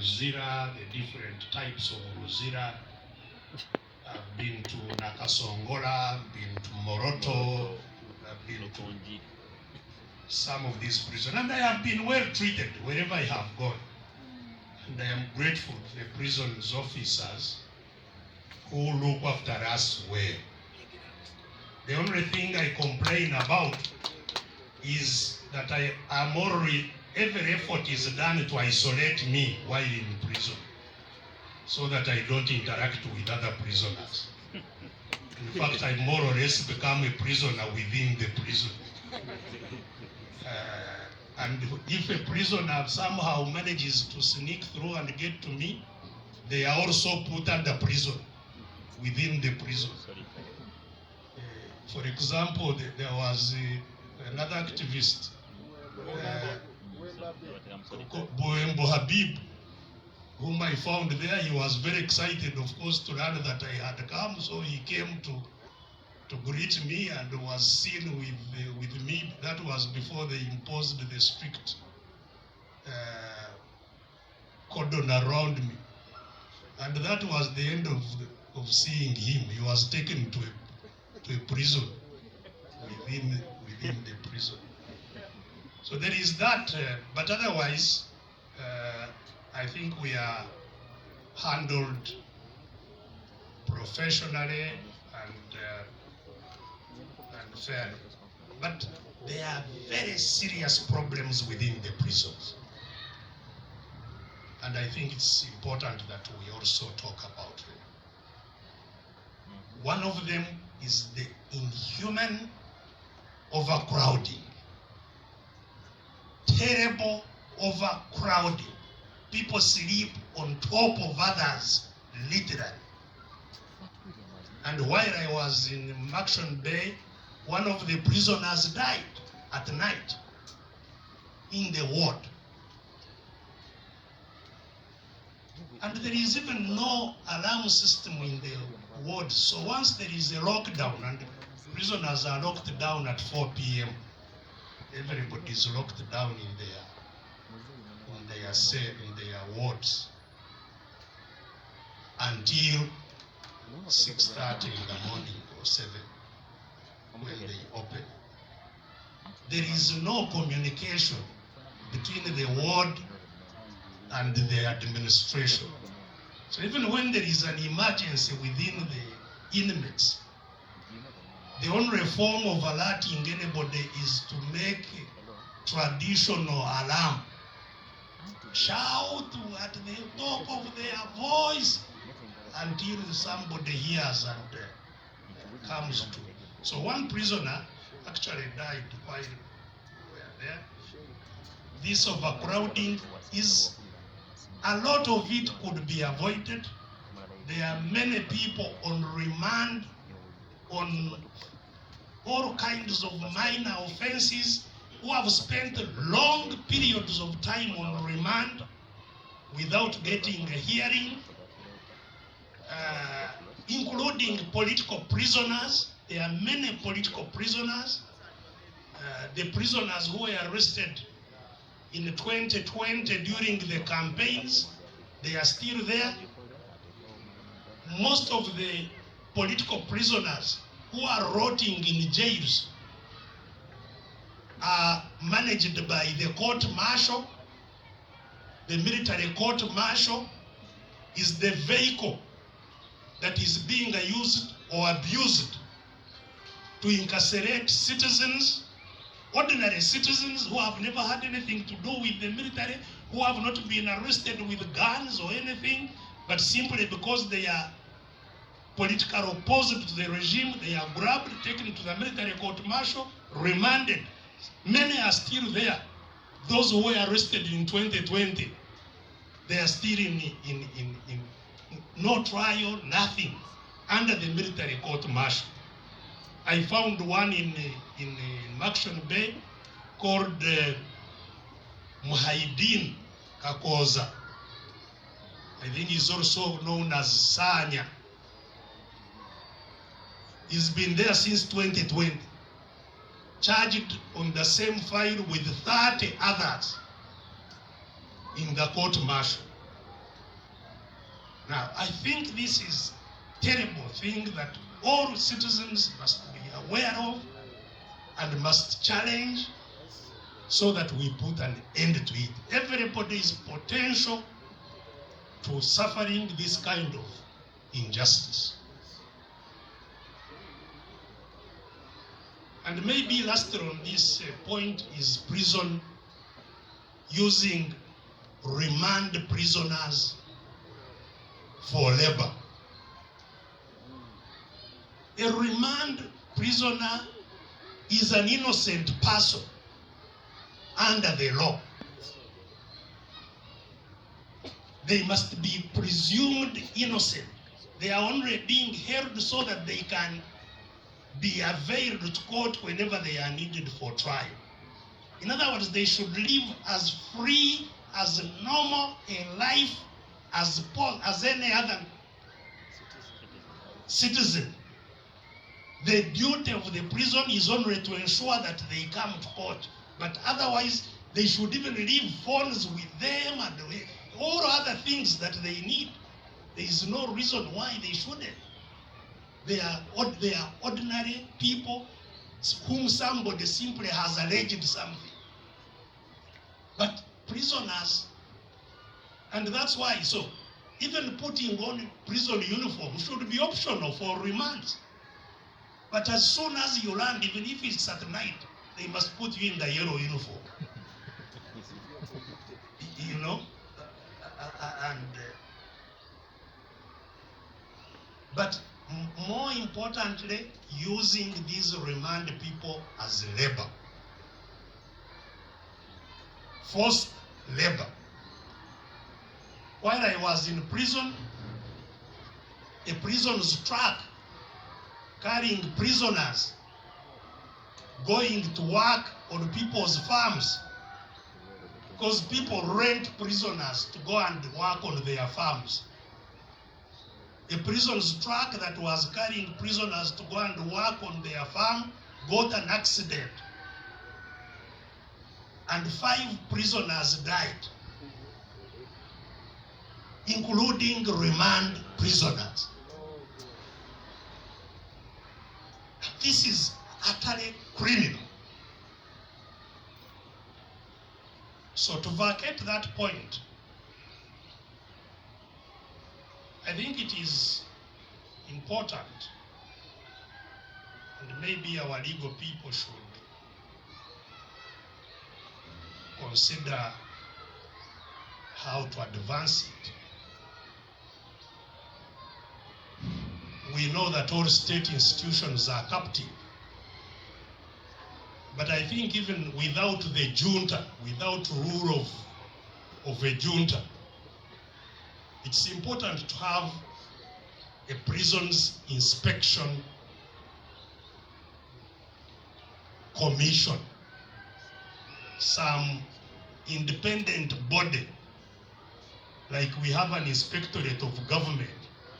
Luzira, the different types of Luzira. I've been to Nakasongola, been to Moroto, I've been to some of these prisons, and I have been well treated wherever I have gone. And I am grateful to the prison's officers who look after us well. The only thing I complain about is that every effort is done to isolate me while in prison, so that I don't interact with other prisoners. In fact, I more or less become a prisoner within the prison. And if a prisoner somehow manages to sneak through and get to me, they are also put under prison, within the prison. For example, there was another activist, Boembo Habib, whom I found there. He was very excited, of course, to learn that I had come, so he came to greet me and was seen with me. That was before they imposed the strict cordon around me. And that was the end of seeing him. He was taken to a prison, within the prison. So there is that, but otherwise, I think we are handled professionally and fairly. But there are very serious problems within the prisons. And I think it's important that we also talk about them. One of them is the inhuman overcrowding. Terrible overcrowding. People sleep on top of others, literally. And while I was in Maxon Bay, one of the prisoners died at night in the ward. And there is even no alarm system in the ward. So once there is a lockdown and prisoners are locked down at 4 p.m., everybody is locked down in their cell, in their wards, until 6:30 in the morning or 7 when they open. There is no communication between the ward and the administration. So even when there is an emergency within the inmates, the only form of alerting anybody is to make traditional alarm. Shout at the top of their voice until somebody hears and comes to. So one prisoner actually died while we were there. This overcrowding is, a lot of it could be avoided. There are many people on remand on all kinds of minor offenses who have spent long periods of time on remand without getting a hearing, including political prisoners. There are many political prisoners. The prisoners who were arrested in 2020 during the campaigns, they are still there. Most of the political prisoners who are rotting in jails are managed by the court martial. The military court martial is the vehicle that is being used or abused to incarcerate citizens, ordinary citizens who have never had anything to do with the military, who have not been arrested with guns or anything, but simply because they are political opposed to the regime, they are grabbed, taken to the military court martial, remanded. Many are still there. Those who were arrested in 2020, they are still in no trial, nothing, under the military court martial. I found one in Maxon Bay called Muhaidin Kakoza. I think he's also known as Sanya. He's been there since 2020, charged on the same file with 30 others in the court martial. Now, I think this is a terrible thing that all citizens must be aware of and must challenge so that we put an end to it. Everybody is potential to suffering this kind of injustice. And maybe lastly on this point is prison, using remand prisoners for labor. A remand prisoner is an innocent person under the law. They must be presumed innocent. They are only being held so that they can be availed to court whenever they are needed for trial. In other words, they should live as free, as normal a life as any other citizen. The duty of the prison is only to ensure that they come to court. But otherwise, they should even leave phones with them and all other things that they need. There is no reason why they shouldn't. They are ordinary people whom somebody simply has alleged something. But prisoners, and that's why, so even putting on prison uniform should be optional for remand. But as soon as you land, even if it's at night, they must put you in the yellow uniform. You know? But more importantly, using these remand people as labor. Forced labor. While I was in prison, a prison's truck carrying prisoners going to work on people's farms, because people rent prisoners to go and work on their farms. A prison's truck that was carrying prisoners to go and work on their farm got an accident, and 5 prisoners died, including remand prisoners. This is utterly criminal. So to vacate that point, I think it is important, and maybe our legal people should consider how to advance it. We know that all state institutions are captive. But I think even without the junta, without rule of a junta, it's important to have a prisons inspection commission, some independent body, like we have an inspectorate of government